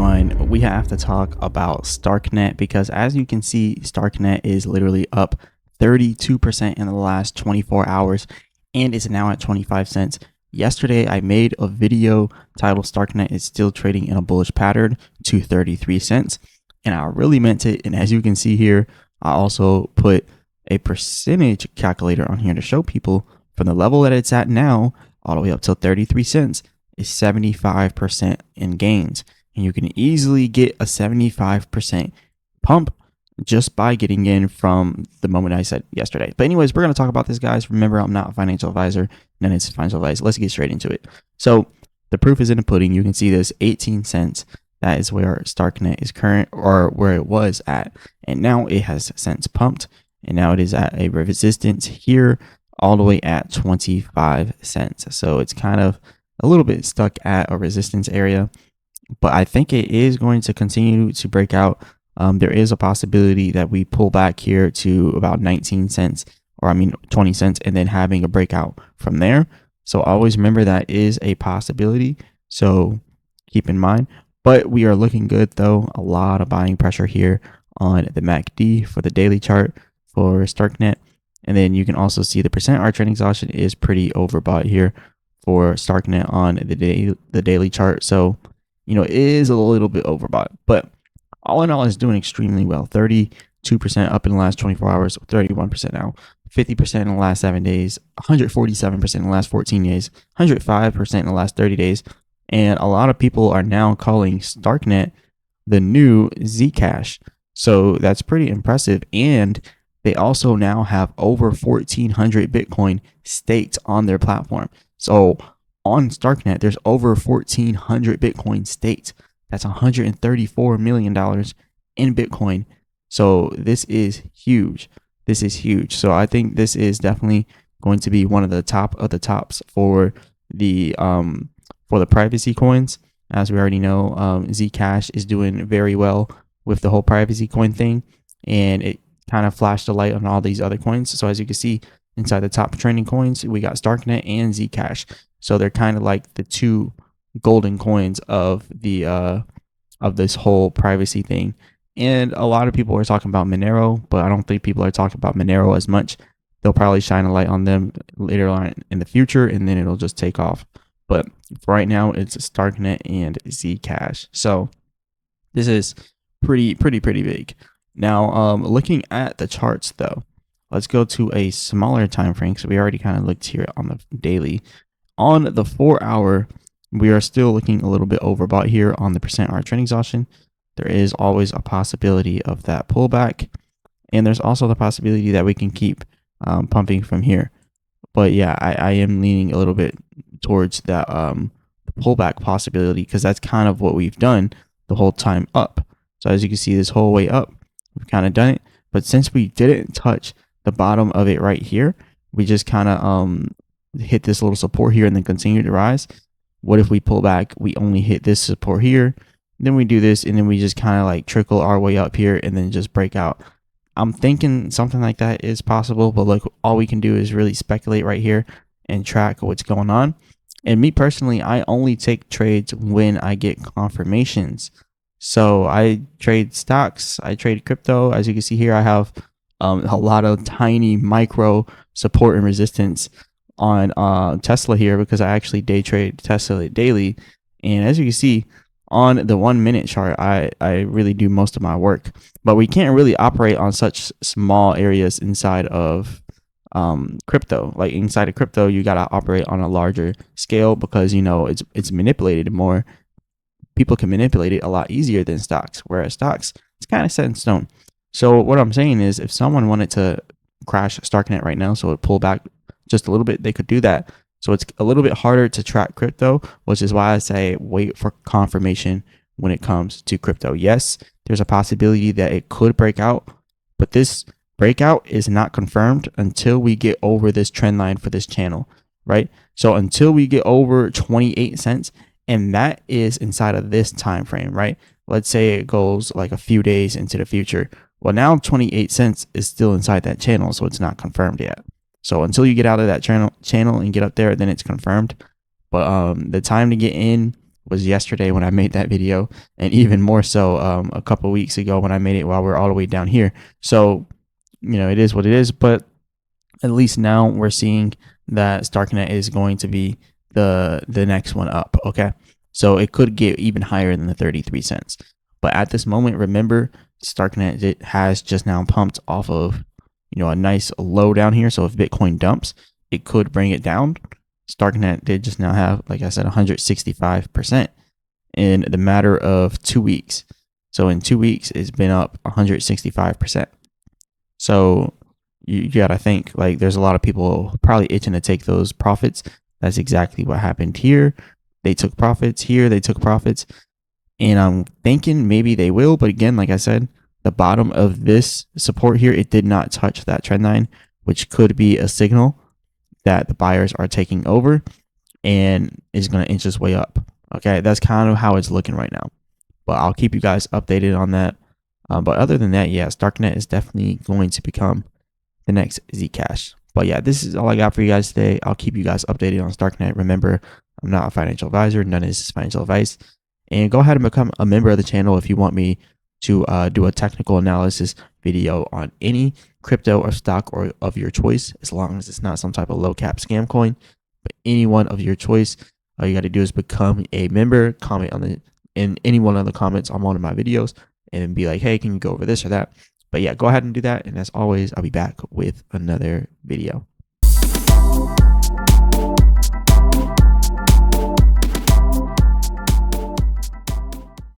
everyone, we have to talk about Starknet because as you can see, Starknet is literally up 32% in the last 24 hours and is now at 25 cents. Yesterday, I made a video titled Starknet is still trading in a bullish pattern to 33 cents. And I really meant it. And as you can see here, I also put a percentage calculator on here to show people from the level that it's at now all the way up till 33 cents is 75% in gains. And you can easily get a 75% pump just by getting in from the moment I said yesterday. But anyways, we're going to talk about this, guys. Remember, I'm not a financial advisor. None of it's financial advice. Let's get straight into it. So the proof is in the pudding. You can see this 18 cents. That is where Starknet is current, or where it was at. And now it has since pumped. And now it is at a resistance here all the way at 25 cents. So it's kind of a little bit stuck at a resistance area, but I think it is going to continue to break out. There is a possibility that we pull back here to about 19 cents, or 20 cents, and then having a breakout from there. So always remember that is a possibility. So keep in mind, but we are looking good though. A lot of buying pressure here on the MACD for the daily chart for Starknet. And then you can also see the percent R trend exhaustion is pretty overbought here for Starknet on the daily chart. So, it is a little bit overbought, but all in all, it's doing extremely well. 32% up in the last 24 hours, 31% now, 50% in the last 7 days, 147% in the last 14 days, 105% in the last 30 days. And a lot of people are now calling Starknet the new Zcash. So that's pretty impressive. And they also now have over 1,400 Bitcoin staked on their platform. So on Starknet, there's over 1,400 Bitcoin staked. That's $134 million in Bitcoin. So this is huge. This is huge. So I think this is definitely going to be one of the top of the tops for the privacy coins. As we already know, Zcash is doing very well with the whole privacy coin thing, and it kind of flashed a light on all these other coins. So as you can see inside the top trending coins, we got Starknet and Zcash. So they're kind of like the two golden coins of the of this whole privacy thing. And a lot of people are talking about Monero, but I don't think people are talking about Monero as much. They'll probably shine a light on them later on in the future, and then it'll just take off. But for right now, it's Starknet and Zcash. So this is pretty big. Now, looking at the charts though, let's go to a smaller time frame. So we already kind of looked here on the daily. On the 4 hour, we are still looking a little bit overbought here on the percent R trend exhaustion. There is always a possibility of that pullback, and there's also the possibility that we can keep pumping from here. But yeah, I am leaning a little bit towards that pullback possibility, because that's kind of what we've done the whole time up. So as you can see, this whole way up, we've kind of done it. But since we didn't touch the bottom of it right here, we just kind of hit this little support here and then continue to rise. What if we pull back? We only hit this support here, then we do this, and then we just kind of like trickle our way up here and then just break out. I'm thinking something like that is possible, but like all we can do is really speculate right here and track what's going on. And me personally, I only take trades when I get confirmations. So I trade stocks, I trade crypto. As you can see here, I have a lot of tiny micro support and resistance on Tesla here, because I actually day trade Tesla daily. And as you can see on the 1 minute chart, I really do most of my work. But we can't really operate on such small areas inside of crypto. Like inside of crypto, you got to operate on a larger scale, because it's manipulated more. People can manipulate it a lot easier than stocks, whereas stocks, it's kind of set in stone. So what I'm saying is, if someone wanted to crash Starknet right now, so it pull back just a little bit, they could do that. So it's a little bit harder to track crypto, which is why I say wait for confirmation when it comes to crypto. Yes, there's a possibility that it could break out, but this breakout is not confirmed until we get over this trend line for this channel, right? So until we get over 28 cents, and that is inside of this time frame, right? Let's say it goes like a few days into the future. Well, now 28 cents is still inside that channel, so it's not confirmed yet. So until you get out of that channel and get up there, then it's confirmed. But the time to get in was yesterday when I made that video, and even more so a couple weeks ago when I made it while we're all the way down here. So, it is what it is, but at least now we're seeing that Starknet is going to be the next one up. Okay, so it could get even higher than the 33 cents, but at this moment, remember Starknet, it has just now pumped off of a nice low down here. So if Bitcoin dumps, it could bring it down. Starknet did just now have, like I said, 165% in the matter of 2 weeks. So in 2 weeks, it's been up 165%. So you gotta think, like, there's a lot of people probably itching to take those profits. That's exactly what happened here. They took profits here. They took profits, and I'm thinking maybe they will. But again, like I said, the bottom of this support here, it did not touch that trend line, which could be a signal that the buyers are taking over and is going to inch its way up. Okay, that's kind of how it's looking right now. But I'll keep you guys updated on that. But other than that, yeah, Starknet is definitely going to become the next Zcash. But yeah, this is all I got for you guys today. I'll keep you guys updated on Starknet. Remember, I'm not a financial advisor. None of this is financial advice. And go ahead and become a member of the channel if you want me to do a technical analysis video on any crypto or stock or of your choice, as long as it's not some type of low cap scam coin, but any one of your choice. All you got to do is become a member, comment in any one of the comments on one of my videos, and be like, hey, can you go over this or that? But yeah, go ahead and do that. And as always, I'll be back with another video.